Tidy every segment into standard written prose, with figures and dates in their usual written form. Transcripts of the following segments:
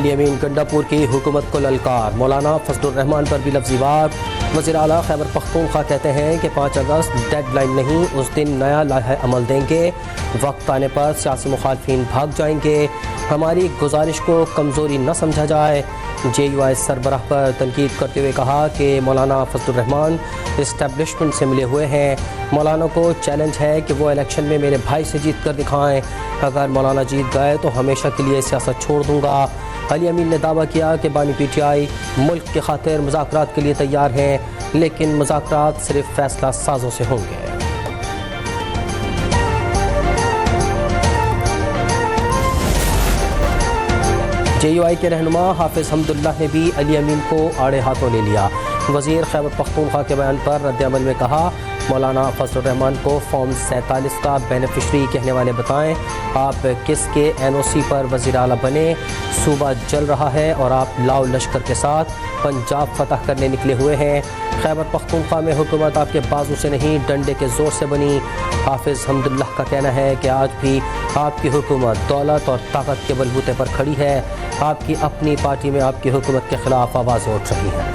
علی امین گنڈاپور کی حکومت کو للکار، مولانا فضل الرحمان پر بھی لفظی وار۔ وزیر اعلیٰ خیبر پختونخوا کہتے ہیں کہ 5 اگست ڈیڈ لائن نہیں، اس دن نیا لائحہ عمل دیں گے، وقت آنے پر سیاسی مخالفین بھاگ جائیں گے، ہماری گزارش کو کمزوری نہ سمجھا جائے۔ JUI سربراہ پر تنقید کرتے ہوئے کہا کہ مولانا فضل الرحمان اسٹیبلشمنٹ سے ملے ہوئے ہیں، مولانا کو چیلنج ہے کہ وہ الیکشن میں میرے بھائی سے جیت کر دکھائیں، اگر مولانا جیت گئے تو ہمیشہ کے لیے سیاست چھوڑ دوں گا۔ علی امین نے دعویٰ کیا کہ بانی PTI ملک کی خاطر مذاکرات کے لیے تیار ہیں، لیکن مذاکرات صرف فیصلہ سازوں سے ہوں گے۔ JUI کے رہنما حافظ حمداللہ نے بھی علی امین کو آڑے ہاتھوں لے لیا۔ وزیر خیبر پختونخوا کے بیان پر رد عمل میں کہا، مولانا فضل الرحمان کو فارم 47 کا بینیفیشری کہنے والے بتائیں، آپ کس کے NOC پر وزیر اعلیٰ بنے؟ صوبہ جل رہا ہے اور آپ لاؤ لشکر کے ساتھ پنجاب فتح کرنے نکلے ہوئے ہیں۔ خیبر پختونخوا میں حکومت آپ کے بازو سے نہیں ڈنڈے کے زور سے بنی۔ حافظ حمداللہ کا کہنا ہے کہ آج بھی آپ کی حکومت دولت اور طاقت کے بلبوتے پر کھڑی ہے، آپ کی اپنی پارٹی میں آپ کی حکومت کے خلاف آوازیں اٹھ رہی ہیں۔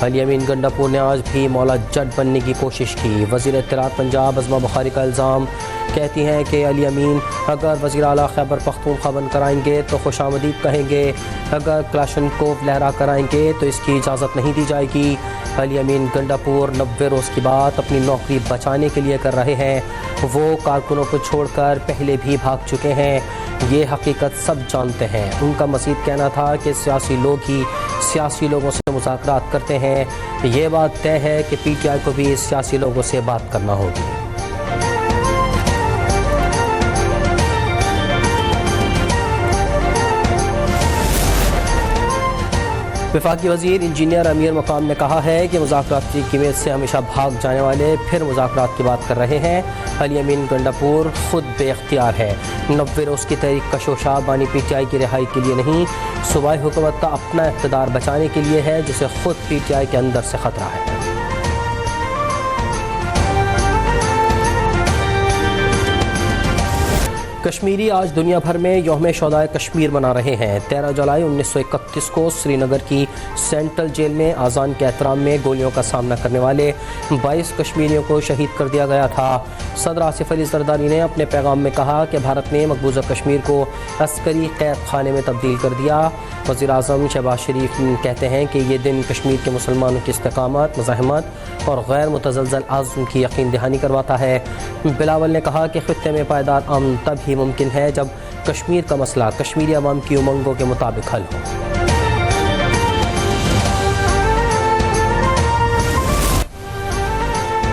علی امین گنڈاپور نے آج بھی مولا جٹ بننے کی کوشش کی۔ وزیر اطلاعات پنجاب عظمہ بخاری کا الزام، کہتی ہیں کہ علی امین اگر وزیر اعلیٰ خیبر پختونخوا بن کر آئیں گے تو خوش آمدید کہیں گے، اگر کلاشنکوف لہرا کر آئیں گے تو اس کی اجازت نہیں دی جائے گی۔ علی امین گنڈاپور 90 روز کی بات اپنی نوکری بچانے کے لیے کر رہے ہیں، وہ کارکنوں کو چھوڑ کر پہلے بھی بھاگ چکے ہیں، یہ حقیقت سب جانتے ہیں۔ ان کا مزید کہنا تھا کہ سیاسی لوگ ہی سیاسی لوگوں سے مذاکرات کرتے ہیں، یہ بات طے ہے کہ PTI کو بھی سیاسی لوگوں سے بات کرنا ہوگی۔ وفاقی وزیر انجینئر امیر مقام نے کہا ہے کہ مذاکرات کی میز سے ہمیشہ بھاگ جانے والے پھر مذاکرات کی بات کر رہے ہیں۔ علی امین گنڈاپور خود بے اختیار ہے، 90 روز کی تحریک کا شوشہ بانی PTI کی رہائی کے لیے نہیں، صوبائی حکومت کا اپنا اقتدار بچانے کے لیے ہے، جسے خود PTI کے اندر سے خطرہ ہے۔ کشمیری آج دنیا بھر میں یوم شہدائے کشمیر منا رہے ہیں۔ 13 جولائی 1931 کو سری نگر کی سینٹرل جیل میں آذان کے احترام میں گولیوں کا سامنا کرنے والے 22 کشمیریوں کو شہید کر دیا گیا تھا۔ صدر آصف علی زرداری نے اپنے پیغام میں کہا کہ بھارت نے مقبوضہ کشمیر کو عسکری قید خانے میں تبدیل کر دیا۔ وزیر اعظم شہباز شریف کہتے ہیں کہ یہ دن کشمیر کے مسلمانوں کی استقامت، مزاحمت اور غیر متزلزل عزم کی یقین دہانی کرواتا ہے۔ بلاول نے کہا کہ خطے میں پائیدار امن تب ہی ممکن ہے جب کشمیر کا مسئلہ کشمیری عوام کی امنگوں کے مطابق حل ہو۔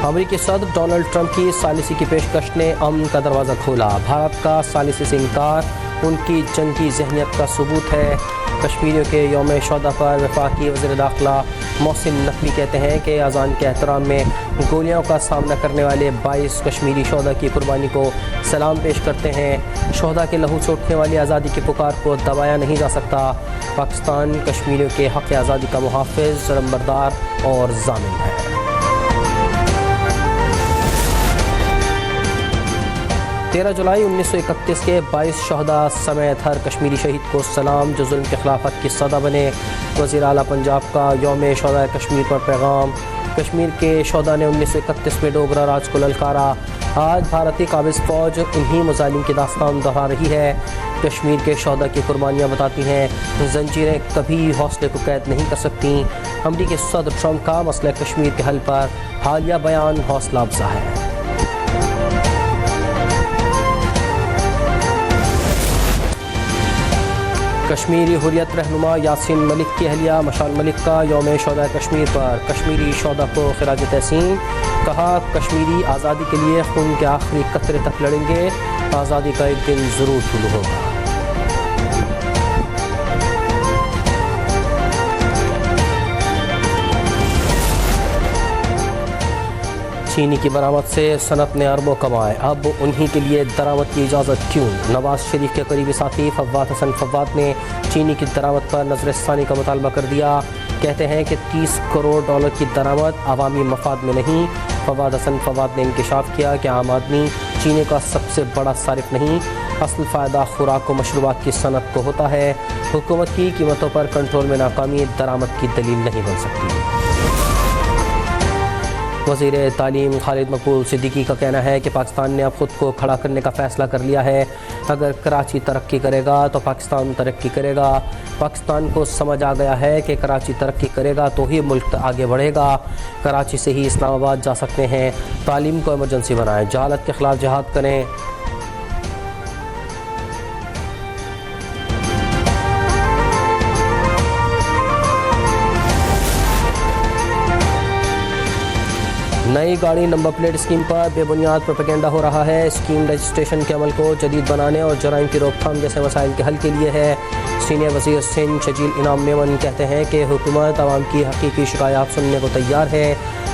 امریکی صدر ڈونلڈ ٹرمپ کی ثالثی کی پیشکش نے امن کا دروازہ کھولا۔ بھارت کا ثالثی سے انکار ان کی جنگی ذہنیت کا ثبوت ہے۔ کشمیریوں کے یوم شہداء پر وفاقی وزیر داخلہ محسن نقوی کہتے ہیں کہ اذان کے احترام میں گولیوں کا سامنا کرنے والے 22 کشمیری شہداء کی قربانی کو سلام پیش کرتے ہیں۔ شہداء کے لہو سے اٹھنے والی آزادی کی پکار کو دبایا نہیں جا سکتا۔ پاکستان کشمیریوں کے حق آزادی کا محافظ، علمبردار اور ضامن ہے۔ 13 جولائی 1931 کے 22 شہداء سمیت ہر کشمیری شہید کو سلام جو ظلم کے خلافت کی صدا بنے۔ وزیر اعلیٰ پنجاب کا یوم شہداء کشمیر پر پیغام، کشمیر کے شہداء نے 1931 میں ڈوگرا راج کو للکارا، آج بھارتی قابض فوج انہی مظالم کی داستان دہرا رہی ہے۔ کشمیر کے شہداء کی قربانیاں بتاتی ہیں زنجیریں کبھی حوصلے کو قید نہیں کر سکتی۔ امریکی صدر ٹرمپ کا مسئلہ کشمیر کے حل پر حالیہ بیان حوصلہ افزا ہے۔ کشمیری حریت رہنما یاسین ملک کی اہلیہ مشال ملک کا یوم شہداء کشمیر پر کشمیری شہداء کو خراج تحسین، کہا کشمیری آزادی کے لیے خون کے آخری قطرے تک لڑیں گے، آزادی کا ایک دن ضرور طلوع ہوگا۔ چینی کی برآمد سے صنعت نے اربوں کمائے، اب انہی کے لیے درآمد کی اجازت کیوں؟ نواز شریف کے قریبی ساتھی فواد حسن فواد نے چینی کی درآمد پر نظر ثانی کا مطالبہ کر دیا۔ کہتے ہیں کہ 30 کروڑ ڈالر کی درآمد عوامی مفاد میں نہیں۔ فواد حسن فواد نے انکشاف کیا کہ عام آدمی چینے کا سب سے بڑا صارف نہیں، اصل فائدہ خوراک و مشروبات کی صنعت کو ہوتا ہے۔ حکومت کی قیمتوں پر کنٹرول میں ناکامی درآمد کی دلیل نہیں بن سکتی۔ وزیر تعلیم خالد مقبول صدیقی کا کہنا ہے کہ پاکستان نے اب خود کو کھڑا کرنے کا فیصلہ کر لیا ہے۔ اگر کراچی ترقی کرے گا تو پاکستان ترقی کرے گا۔ پاکستان کو سمجھ آ گیا ہے کہ کراچی ترقی کرے گا تو ہی ملک آگے بڑھے گا۔ کراچی سے ہی اسلام آباد جا سکتے ہیں۔ تعلیم کو ایمرجنسی بنائیں، جہالت کے خلاف جہاد کریں۔ نئی گاڑی نمبر پلیٹ اسکیم پر بے بنیاد پروپیگنڈا ہو رہا ہے۔ اسکیم رجسٹریشن کے عمل کو جدید بنانے اور جرائم کی روک تھام جیسے مسائل کے حل کے لیے ہے۔ سینئر وزیر سندھ شجیل انعام میمن کہتے ہیں کہ حکومت عوام کی حقیقی شکایات سننے کو تیار ہے۔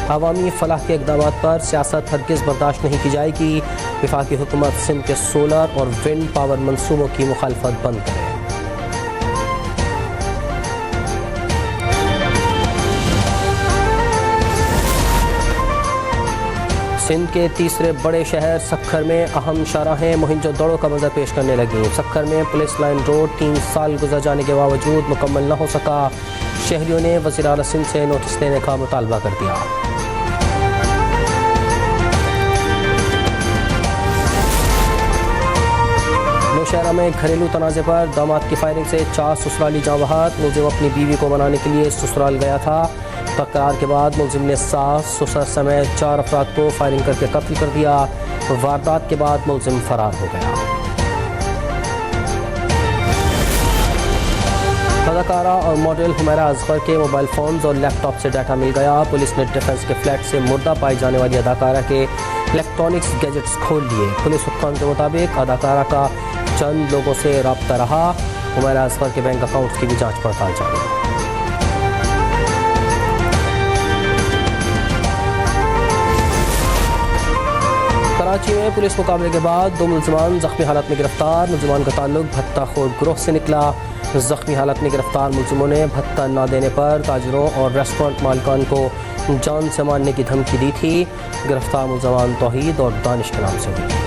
عوامی فلاح کے اقدامات پر سیاست ہرگز برداشت نہیں کی جائے گی۔ وفاقی حکومت سندھ کے سولر اور ونڈ پاور منصوبوں کی مخالفت بند کرے۔ سندھ کے تیسرے بڑے شہر سکھر میں اہم شاہراہیں مہم دوڑوں کا منظر پیش کرنے لگیں۔ سکھر میں پولیس لائن روڈ 3 سال گزر جانے کے باوجود مکمل نہ ہو سکا۔ شہریوں نے وزیر اعلیٰ سندھ سے نوٹس دینے کا مطالبہ کر دیا۔ نوشہرہ میں گھریلو تنازع پر داماد کی فائرنگ سے 4 سسرالی جاں بحق۔ ملزم اپنی بیوی کو منانے کے لیے سسرال گیا تھا۔ تکرار کے بعد ملزم نے ساس، سسر سمیت 4 افراد کو فائرنگ کر کے قتل کر دیا۔ واردات کے بعد ملزم فرار ہو گیا۔ اداکارہ اور ماڈل حمیرہ اصغر کے موبائل فونز اور لیپ ٹاپ سے ڈیٹا مل گیا۔ پولیس نے ڈیفنس کے فلیٹ سے مردہ پائی جانے والی اداکارہ کے الیکٹرانکس گیجٹس کھول لیے۔ پولیس حکام کے مطابق اداکارہ کا چند لوگوں سے رابطہ رہا۔ حمیرہ اصغر کے بینک اکاؤنٹس کی بھی جانچ پڑتال جاری ہے۔ کراچی میں پولیس مقابلے کے بعد 2 ملزمان زخمی حالت میں گرفتار۔ ملزمان کا تعلق بھتہ خور گروہ سے نکلا۔ زخمی حالت میں گرفتار ملزموں نے بھتہ نہ دینے پر تاجروں اور ریسٹورنٹ مالکان کو جان سے مارنے کی دھمکی دی تھی۔ گرفتار ملزمان توحید اور دانش کے نام سے ہوئی۔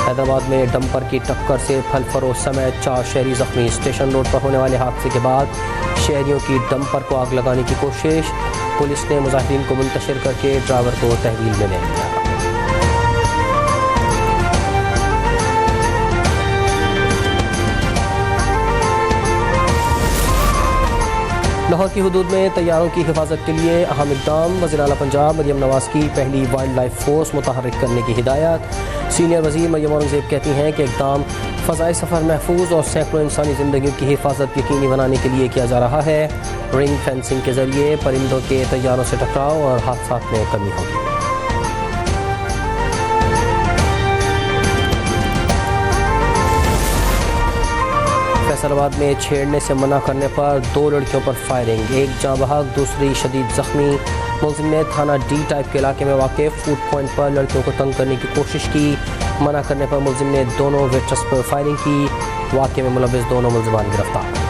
حیدرآباد میں ڈمپر کی ٹکر سے پھل فروش سمیت 4 شہری زخمی۔ اسٹیشن روڈ پر ہونے والے حادثے کے بعد شہریوں کی ڈمپر کو آگ لگانے کی کوشش۔ پولیس نے مظاہرین کو منتشر کر کے ڈرائیور کو تحویل میں لے لیا۔ لاہور کی حدود میں طیاروں کی حفاظت کے لیے اہم اقدام۔ وزیر اعلیٰ پنجاب مریم نواز کی پہلی وائلڈ لائف فورس متحرک کرنے کی ہدایت۔ سینئر وزیر مریم اورنگزیب کہتی ہیں کہ اقدام فضائی سفر محفوظ اور سینکڑوں انسانی زندگیوں کی حفاظت یقینی بنانے کے لیے کیا جا رہا ہے۔ رنگ فینسنگ کے ذریعے پرندوں کے طیاروں سے ٹکراؤ اور حادثات میں کمی ہوگی۔ فیصل آباد میں چھیڑنے سے منع کرنے پر 2 لڑکیوں پر فائرنگ، 1 جاں بحق دوسری شدید زخمی۔ ملزم نے تھانہ ڈی ٹائپ کے علاقے میں واقع فوڈ پوائنٹ پر لڑکیوں کو تنگ کرنے کی کوشش کی۔ منع کرنے پر ملزم نے دونوں ویٹرس پر فائرنگ کی۔ واقعے میں ملوث 2 ملزمان گرفتار۔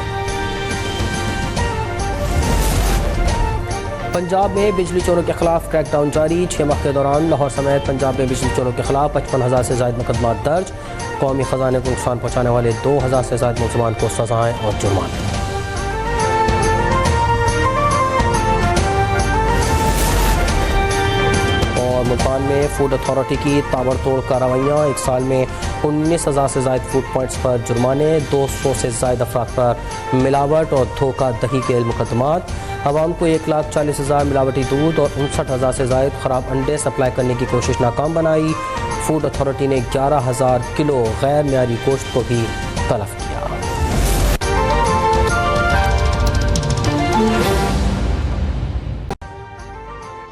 پنجاب میں بجلی چوروں کے خلاف کریک ڈاؤن جاری۔ 6 ماہ کے دوران لاہور سمیت پنجاب میں بجلی چوروں کے خلاف 55,000 سے زائد مقدمات درج۔ قومی خزانے کو نقصان پہنچانے والے 2,000 سے زائد ملزمان کو سزائیں اور جرمانے۔ اور ملتان میں فوڈ اتھارٹی کی تابڑ توڑ کارروائیاں، 1 سال میں 19,000 سے زائد فوڈ پوائنٹس پر جرمانے، 200 سے زائد افراد پر ملاوٹ اور دھوکہ دہی کے مقدمات۔ عوام کو 1,40,000 ملاوٹی دودھ اور 59,000 سے زائد خراب انڈے سپلائی کرنے کی کوشش ناکام بنائی۔ فوڈ اتھارٹی نے 11,000 کلو غیر معیاری گوشت کو بھی تلف کیا۔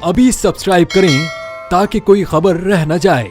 ابھی سبسکرائب کریں تاکہ کوئی خبر رہ نہ جائے۔